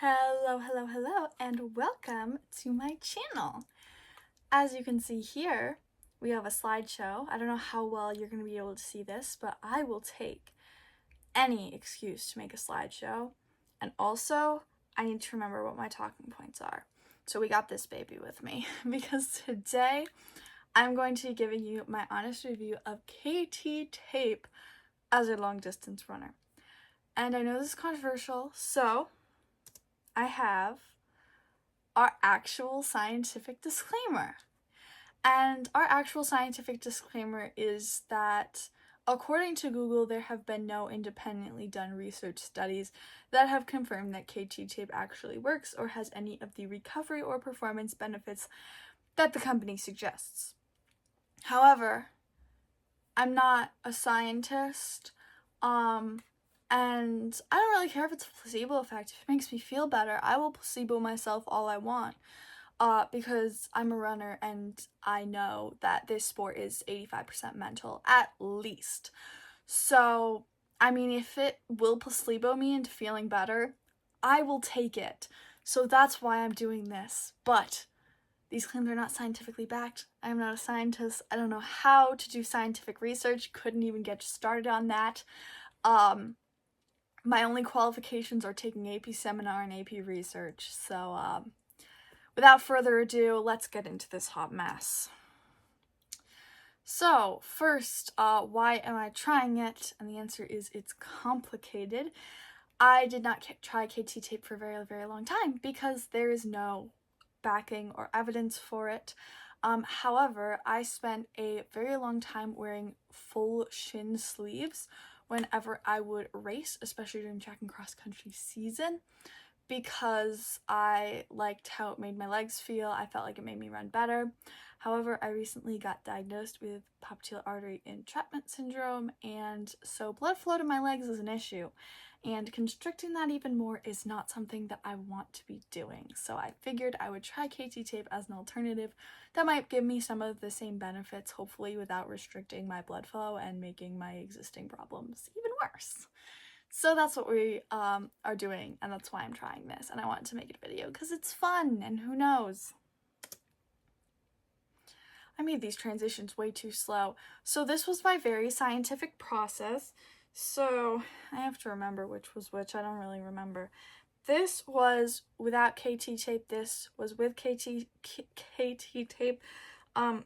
Hello, and welcome to my channel. As you can see here, we have a slideshow. I don't know how well you're going to be able to see this, but I will take any excuse to make a slideshow. And also, I need to remember what my talking points are. So we got this baby with me because today I'm going to be giving you my honest review of KT Tape as a long distance runner. And I know this is controversial, so I have our actual scientific disclaimer. And our actual scientific disclaimer is that according to Google, there have been no independently done research studies that have confirmed that KT tape actually works or has any of the recovery or performance benefits that the company suggests. However, I'm not a scientist, and I don't really care if it's a placebo effect. If it makes me feel better, I will placebo myself all I want. Because I'm a runner and I know that this sport is 85% mental, at least. So, I mean, if it will placebo me into feeling better, I will take it. So that's why I'm doing this. But these claims are not scientifically backed. I am not a scientist. I don't know how to do scientific research. Couldn't even get started on that. My only qualifications are taking AP seminar and AP research. So, without further ado, let's get into this hot mess. So, first, why am I trying it? And the answer is it's complicated. I did not try KT tape for a very, very long time because there is no backing or evidence for it. However, I spent a very long time wearing full shin sleeves whenever I would race, especially during track and cross country season, because I liked how it made my legs feel. I felt like it made me run better. However, I recently got diagnosed with popliteal artery entrapment syndrome, and so blood flow to my legs is an issue. And constricting that even more is not something that I want to be doing. So I figured I would try KT tape as an alternative that might give me some of the same benefits, hopefully without restricting my blood flow and making my existing problems even worse. So that's what we are doing, and that's why I'm trying this, and I wanted to make it a video because it's fun, and who knows. I made these transitions way too slow. So this was my very scientific process. So I have to remember which was which. I don't really remember. This was without KT tape. This was with KT tape.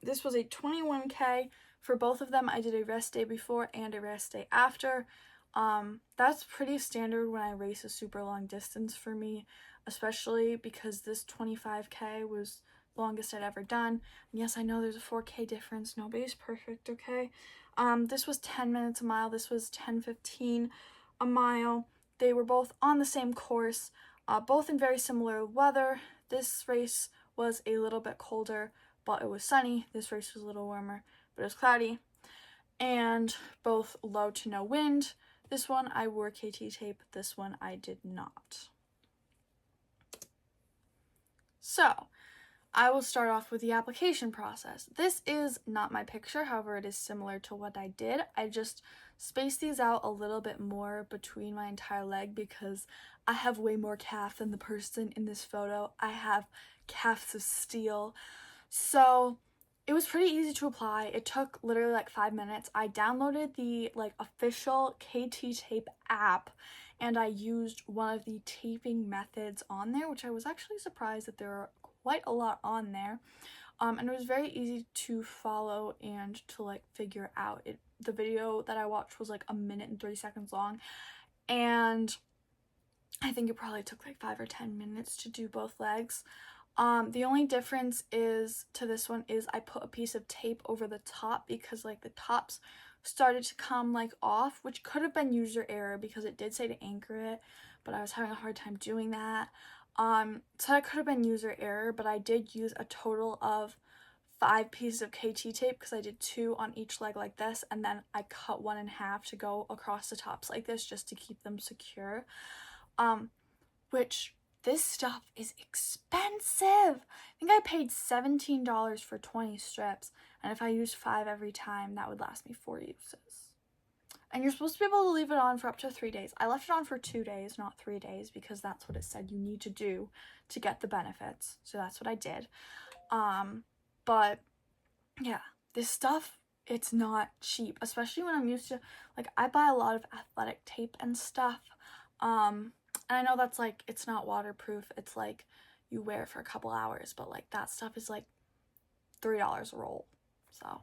This was a 21K. For both of them, I did a rest day before and a rest day after. That's pretty standard when I race a super long distance for me, especially because this 25K was the longest I'd ever done. And yes, I know there's a 4K difference. Nobody's perfect, okay? This was 10 minutes a mile. This was 10:15 a mile. They were both on the same course, both in very similar weather. This race was a little bit colder, but it was sunny. This race was a little warmer, but it was cloudy. And both low to no wind. This one I wore KT tape, this one I did not. So, I will start off with the application process. This is not my picture, however it is similar to what I did. I just spaced these out a little bit more between my entire leg because I have way more calf than the person in this photo. I have calves of steel. So it was pretty easy to apply. It took literally like 5 minutes. I downloaded the official KT tape app and I used one of the taping methods on there, which I was actually surprised that there are quite a lot on there. And it was very easy to follow and to figure out. The video that I watched was 1 minute and 30 seconds long, and I think it probably took 5 or 10 minutes to do both legs. The only difference is to this one is I put a piece of tape over the top because the tops started to come off, which could have been user error because it did say to anchor it, but I was having a hard time doing that. So that could have been user error, but I did use a total of 5 pieces of KT tape because I did 2 on each leg like this, and then I cut one in half to go across the tops like this just to keep them secure. Which this stuff is expensive. I think I paid $17 for 20 strips, and if I used 5 every time, that would last me 4 uses. and you're supposed to be able to leave it on for up to 3 days. I left it on for 2 days, not 3 days, because that's what it said you need to do to get the benefits. So that's what I did. But yeah, this stuff, it's not cheap, especially when I'm used to, like, I buy a lot of athletic tape and stuff. And I know that's like, it's not waterproof. It's like you wear it for a couple hours, but like that stuff is like $3 a roll. So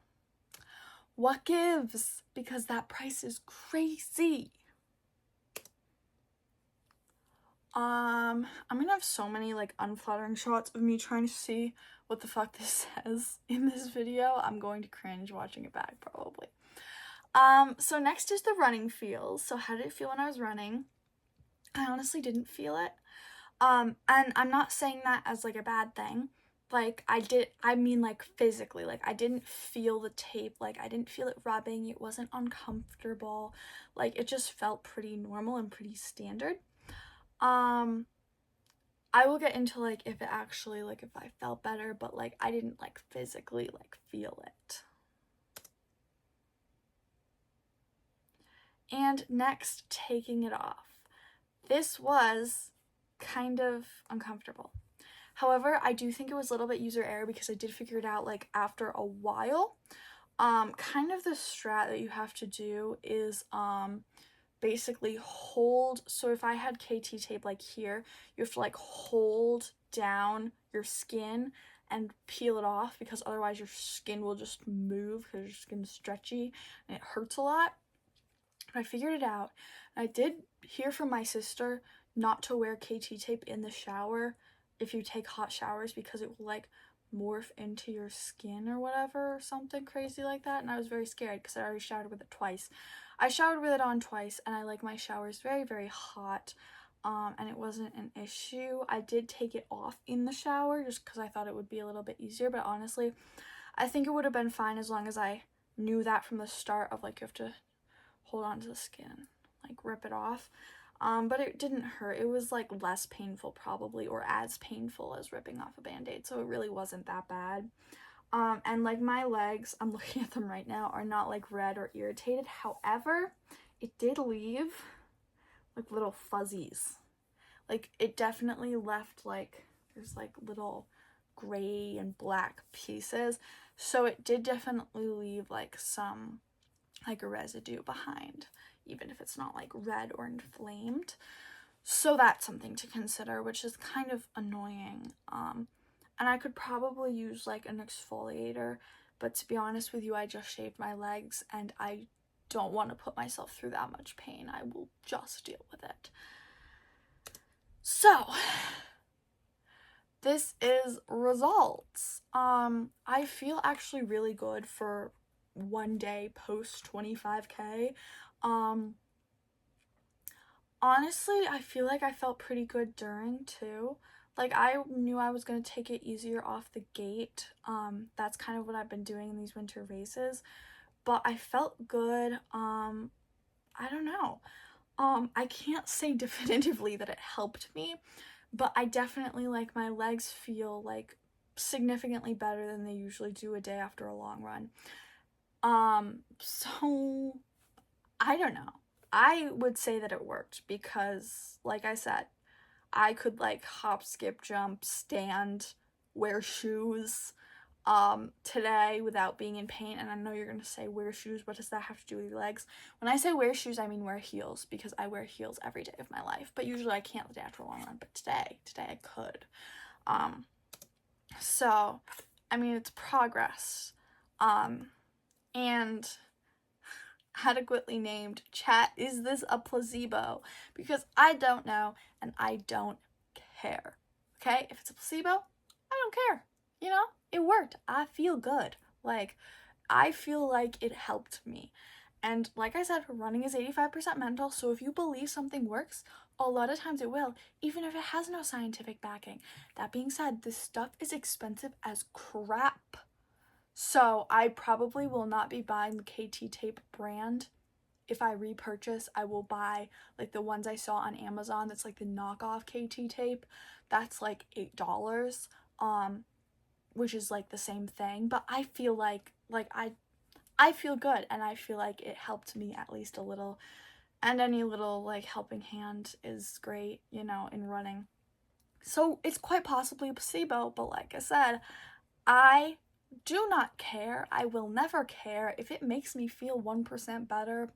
what gives? Because that price is crazy. I'm gonna have so many like unflattering shots of me trying to see what the fuck this says in this video. I'm going to cringe watching it back probably. So next is the running feels. So how did it feel when I was running? I honestly didn't feel it. And I'm not saying that as like a bad thing. Like I mean like physically, like I didn't feel the tape, like I didn't feel it rubbing, it wasn't uncomfortable, like it just felt pretty normal and pretty standard. I will get into like if it actually, like if I felt better, but like I didn't like physically like feel it. And next, taking it off. This was kind of uncomfortable. However, I do think it was a little bit user error because I did figure it out like after a while. Kind of the strat that you have to do is basically hold, so if I had KT tape like here, you have to like hold down your skin and peel it off, because otherwise your skin will just move because your skin's stretchy and it hurts a lot. But I figured it out. I did hear from my sister not to wear KT tape in the shower if you take hot showers, because it will like morph into your skin or whatever, or something crazy like that. And I was very scared because I already showered with it twice. I showered with it on twice, and I like my showers very, very hot, and it wasn't an issue. I did take it off in the shower just because I thought it would be a little bit easier, but honestly, I think it would have been fine as long as I knew that from the start of like you have to hold on to the skin, like rip it off. But it didn't hurt. It was like less painful probably, or as painful as ripping off a band-aid, so it really wasn't that bad. And like my legs, I'm looking at them right now, are not like red or irritated. However, it did leave like little fuzzies. Like it definitely left like, there's like little gray and black pieces. So it did definitely leave like some, like a residue behind, even if it's not like red or inflamed. So that's something to consider, which is kind of annoying. And I could probably use like an exfoliator, but to be honest with you, I just shaved my legs and I don't want to put myself through that much pain. I will just deal with it. So this is results. I feel actually really good for one day post 25K. Honestly, I feel like I felt pretty good during too. Like I knew I was going to take it easier off the gate. That's kind of what I've been doing in these winter races, but I felt good. I don't know. I can't say definitively that it helped me, but I definitely, like, my legs feel like significantly better than they usually do a day after a long run. So I don't know. I would say that it worked because, like I said, I could like hop, skip, jump, stand, wear shoes today without being in pain. And I know you're gonna say, wear shoes, what does that have to do with your legs? When I say wear shoes, I mean wear heels, because I wear heels every day of my life, but usually I can't the day after a long run, but today I could. So I mean, it's progress. And adequately named, chat, is this a placebo? Because I don't know and I don't care. Okay, if it's a placebo, I don't care. You know, it worked. I feel good. Like, I feel like it helped me. And like I said, running is 85% mental, so if you believe something works, a lot of times it will, even if it has no scientific backing. That being said, this stuff is expensive as crap. So I probably will not be buying the KT tape brand. If I repurchase, I will buy like the ones I saw on Amazon that's like the knockoff KT tape. That's like $8, which is like the same thing. But I feel like I I feel good, and I feel like it helped me at least a little, and any little like helping hand is great, you know, in running. So it's quite possibly a placebo, but like I said, I do not care. I will never care. If it makes me feel 1% better,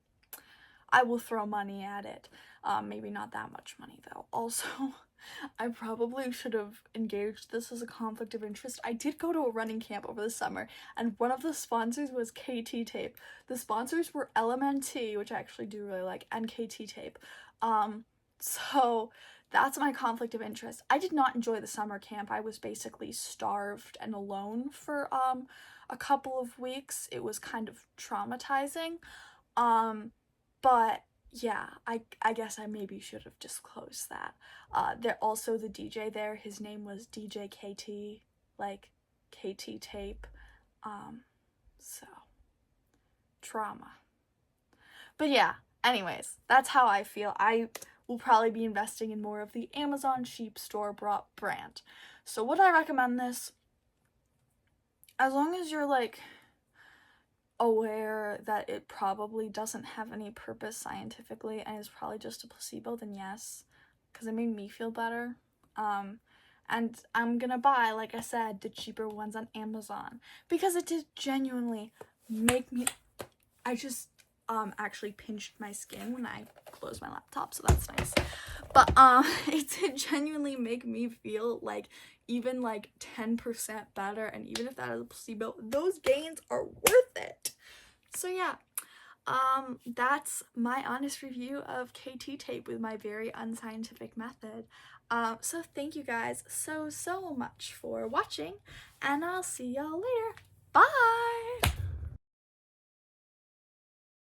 I will throw money at it. Maybe not that much money though. Also, I probably should have engaged this as a conflict of interest. I did go to a running camp over the summer, and one of the sponsors was KT Tape. The sponsors were LMNT, which I actually do really like, and KT Tape. So that's my conflict of interest. I did not enjoy the summer camp. I was basically starved and alone for a couple of weeks. It was kind of traumatizing. But yeah, I guess I maybe should have disclosed that. There also the DJ there, his name was DJ KT, like KT Tape. So trauma. But yeah, anyways, that's how I feel. I will probably be investing in more of the Amazon Sheep store-bought brand. So would I recommend this? As long as you're like aware that it probably doesn't have any purpose scientifically and is probably just a placebo, then yes, because it made me feel better. And I'm gonna buy, like I said, the cheaper ones on Amazon because it did genuinely make me, I just actually pinched my skin when I closed my laptop, so that's nice. But it did genuinely make me feel like even like 10% better, and even if that is a placebo, those gains are worth it. So yeah, that's my honest review of KT Tape with my very unscientific method. So thank you guys so much for watching, and I'll see y'all later. Bye!